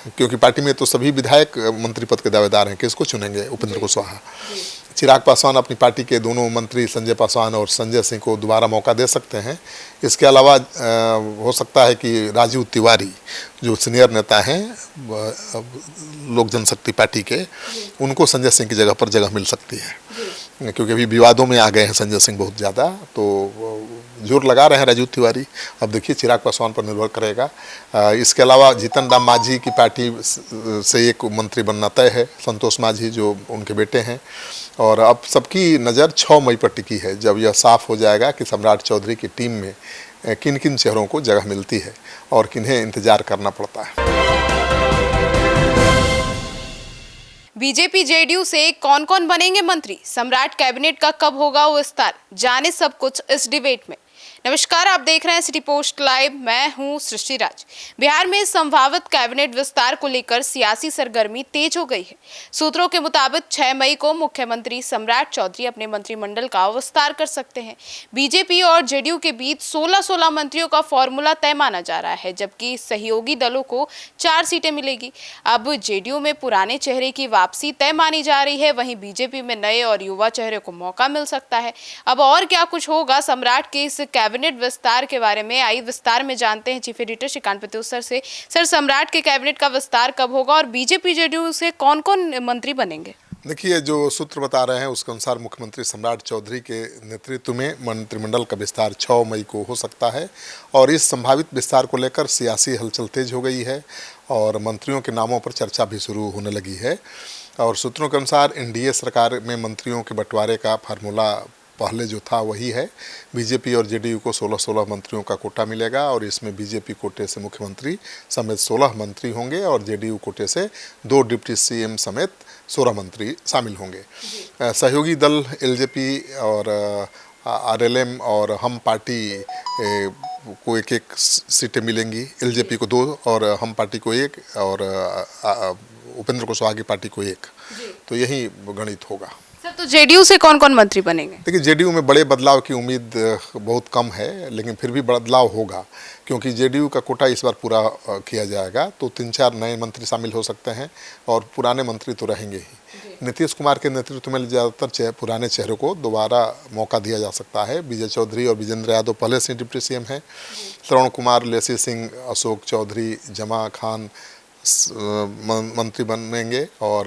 क्योंकि पार्टी में तो सभी विधायक मंत्री पद के दावेदार हैं, किसको चुनेंगे? उपेंद्र कुशवाहा। चिराग पासवान अपनी पार्टी के दोनों मंत्री संजय पासवान और संजय सिंह को दोबारा मौका दे सकते हैं। इसके अलावा हो सकता है कि राजीव तिवारी जो सीनियर नेता हैं लोक जनशक्ति पार्टी के, उनको संजय सिंह की जगह पर जगह मिल सकती है, क्योंकि अभी विवादों में आ गए हैं संजय सिंह बहुत ज़्यादा। तो जोर लगा रहे हैं राजीव तिवारी। अब देखिए चिराग पासवान पर निर्भर करेगा। इसके अलावा जीतन राम मांझी की पार्टी से एक मंत्री बनना तय है, संतोष मांझी जो उनके बेटे हैं। और अब सबकी नज़र 6 मई पर टिकी है, जब यह साफ हो जाएगा कि सम्राट चौधरी की टीम में किन किन चेहरों को जगह मिलती है और किन्हें इंतजार करना पड़ता है। बीजेपी जेडीयू से कौन कौन बनेंगे मंत्री, सम्राट कैबिनेट का कब होगा विस्तार, जाने सब कुछ इस डिबेट में। नमस्कार, आप देख रहे हैं सिटी पोस्ट लाइव, मैं हूं सृष्टि राज। बिहार में संभावित कैबिनेट विस्तार को लेकर सियासी सरगर्मी तेज हो गई है। सूत्रों के मुताबिक 6 मई को मुख्यमंत्री सम्राट चौधरी अपने मंत्रिमंडल का विस्तार कर सकते हैं। बीजेपी और जेडीयू के बीच 16-16 मंत्रियों का फॉर्मूला तय माना जा रहा है, जबकि सहयोगी दलों को 4 सीटें मिलेगी। अब जेडीयू में पुराने चेहरे की वापसी तय मानी जा रही है, वहीं बीजेपी में नए और युवा चेहरे को मौका मिल सकता है। अब और क्या कुछ होगा सम्राट के इस कैबिनेट विस्तार के बारे में आई विस्तार में जानते हैं चीफ एडिटर श्रीकांत प्रत्युष से। सर, सम्राट के कैबिनेट का विस्तार कब होगा और बीजेपी जेडीयू से कौन कौन मंत्री बनेंगे? देखिए, जो सूत्र बता रहे हैं उसके अनुसार मुख्यमंत्री सम्राट चौधरी के नेतृत्व में मंत्रिमंडल का विस्तार 6 मई को हो सकता है। और इस संभावित विस्तार को लेकर सियासी हलचल तेज हो गई है और मंत्रियों के नामों पर चर्चा भी शुरू होने लगी है। और सूत्रों के अनुसार एनडीए सरकार में मंत्रियों के बंटवारे का फार्मूला पहले जो था वही है। बीजेपी और जेडीयू को 16-16 मंत्रियों का कोटा मिलेगा और इसमें बीजेपी कोटे से मुख्यमंत्री समेत 16 मंत्री होंगे और जेडीयू कोटे से 2 डिप्टी सीएम समेत 16 मंत्री शामिल होंगे। सहयोगी दल एलजेपी और आरएलएम और हम पार्टी को एक सीटें मिलेंगी। एलजेपी को 2 और हम पार्टी को 1 और उपेंद्र कुशवाहा की पार्टी को 1। तो यही गणित होगा। सर, तो जेडीयू से कौन कौन मंत्री बनेंगे? देखिए, जेडीयू में बड़े बदलाव की उम्मीद बहुत कम है, लेकिन फिर भी बदलाव होगा, क्योंकि जेडीयू का कोटा इस बार पूरा किया जाएगा। तो 3-4 नए मंत्री शामिल हो सकते हैं और पुराने मंत्री तो रहेंगे ही। नीतीश कुमार के नेतृत्व में ज़्यादातर पुराने चेहरों को दोबारा मौका दिया जा सकता है। विजय चौधरी और विजेंद्र यादव पहले से डिप्टी सीएम हैं। श्रवण कुमार, लेसी सिंह, अशोक चौधरी, जमा खान मंत्री बनेंगे और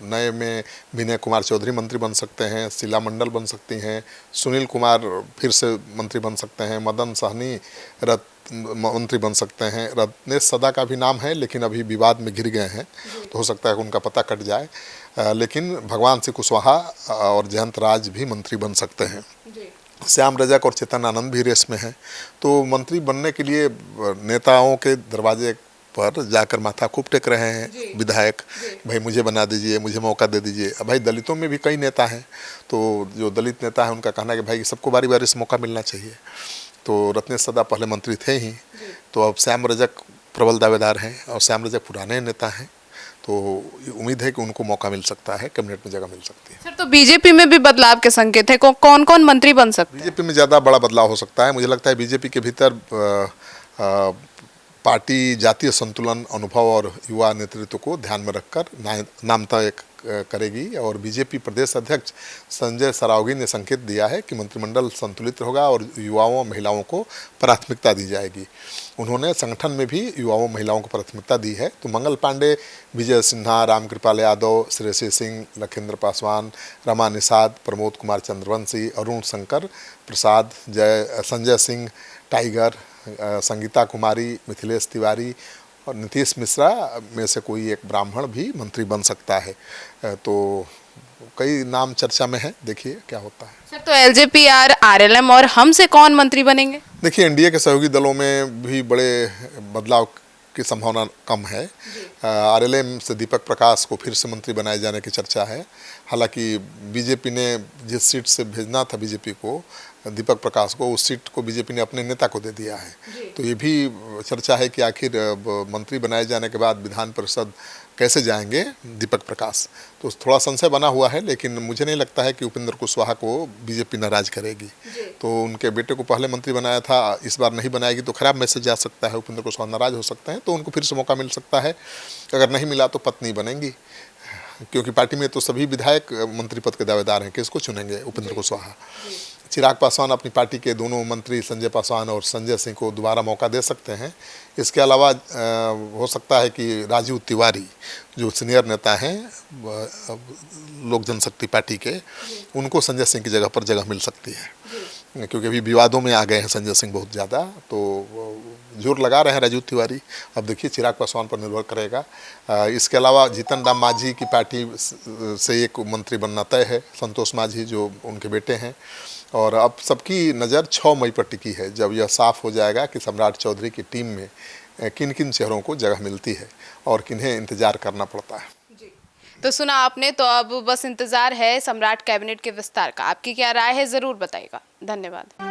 नए में विनय कुमार चौधरी मंत्री बन सकते हैं, शीला मंडल बन सकती हैं, सुनील कुमार फिर से मंत्री बन सकते हैं, मदन सहनी मंत्री बन सकते हैं। रत्नेश सदा का भी नाम है, लेकिन अभी विवाद में घिर गए हैं, तो हो सकता है कि उनका पता कट जाए। लेकिन भगवान सिंह कुशवाहा और जयंत राज भी मंत्री बन सकते हैं। श्याम रजक और चेतन आनंद भी रेस में हैं। तो मंत्री बनने के लिए नेताओं के दरवाजे पर जाकर माथा खूब टेक रहे हैं विधायक, भाई मुझे बना दीजिए, मुझे मौका दे दीजिए। अब भाई दलितों में भी कई नेता हैं, तो जो दलित नेता है उनका कहना है कि भाई सबको बारी बारी से मौका मिलना चाहिए। तो रत्नेश सदा पहले मंत्री थे ही, तो अब श्याम रजक प्रबल दावेदार हैं और श्याम रजक पुराने नेता हैं, तो उम्मीद है कि उनको मौका मिल सकता है, कैबिनेट में जगह मिल सकती है। सर, तो बीजेपी में भी बदलाव के संकेत है, कौन कौन मंत्री बन सकते हैं? बीजेपी में ज़्यादा बड़ा बदलाव हो सकता है। मुझे लगता है बीजेपी के भीतर पार्टी जातीय संतुलन, अनुभव और युवा नेतृत्व को ध्यान में रखकर नाम तय करेगी। और बीजेपी प्रदेश अध्यक्ष संजय सरावगी ने संकेत दिया है कि मंत्रिमंडल संतुलित होगा और युवाओं और महिलाओं को प्राथमिकता दी जाएगी। उन्होंने संगठन में भी युवाओं महिलाओं को प्राथमिकता दी है। तो मंगल पांडे, विजय सिन्हा, रामकृपाल यादव, श्रेयसी सिंह, लखिंद्र पासवान, रमा निषाद, प्रमोद कुमार चंद्रवंशी, अरुण शंकर प्रसाद, संजय सिंह टाइगर, संगीता कुमारी, मिथिलेश तिवारी और नीतीश मिश्रा में से कोई एक ब्राह्मण भी मंत्री बन सकता है। तो कई नाम चर्चा में है, देखिए क्या होता है। सर, तो एलजेपी, आरएलएम और हम से कौन मंत्री बनेंगे? देखिए, एनडीए के सहयोगी दलों में भी बड़े बदलाव की संभावना कम है। आरएलएम से दीपक प्रकाश को फिर से मंत्री बनाए जाने की चर्चा है। हालांकि बीजेपी ने जिस सीट से भेजना था बीजेपी को, दीपक प्रकाश को, उस सीट को बीजेपी ने अपने नेता को दे दिया है। तो ये भी चर्चा है कि आखिर मंत्री बनाए जाने के बाद विधान परिषद कैसे जाएंगे दीपक प्रकाश। तो थोड़ा संशय बना हुआ है, लेकिन मुझे नहीं लगता है कि उपेंद्र कुशवाहा को बीजेपी नाराज करेगी। तो उनके बेटे को पहले मंत्री बनाया था, इस बार नहीं बनाएगी तो खराब मैसेज जा सकता है, उपेंद्र कुशवाहा नाराज हो सकते हैं, तो उनको फिर से मौका मिल सकता है। अगर नहीं मिला तो पत्नी बनेंगी, क्योंकि पार्टी में तो सभी विधायक मंत्री पद के दावेदार हैं, किसको चुनेंगे उपेंद्र कुशवाहा। चिराग पासवान अपनी पार्टी के दोनों मंत्री संजय पासवान और संजय सिंह को दोबारा मौका दे सकते हैं। इसके अलावा हो सकता है कि राजीव तिवारी जो सीनियर नेता हैं लोक जनशक्ति पार्टी के, उनको संजय सिंह की जगह पर जगह मिल सकती है, क्योंकि अभी विवादों में आ गए हैं संजय सिंह बहुत ज़्यादा। तो जोर लगा रहे हैं राजीव तिवारी, अब देखिए चिराग पासवान पर निर्भर करेगा। इसके अलावा जीतन राम मांझी की पार्टी से एक मंत्री बनना तय है, संतोष मांझी जो उनके बेटे हैं। और अब सबकी नज़र 6 मई पर टिकी है, जब यह साफ हो जाएगा कि सम्राट चौधरी की टीम में किन किन चेहरों को जगह मिलती है और किन्हें इंतजार करना पड़ता है। तो सुना आपने, तो अब बस इंतजार है सम्राट कैबिनेट के विस्तार का। आपकी क्या राय है, ज़रूर बताइएगा। धन्यवाद।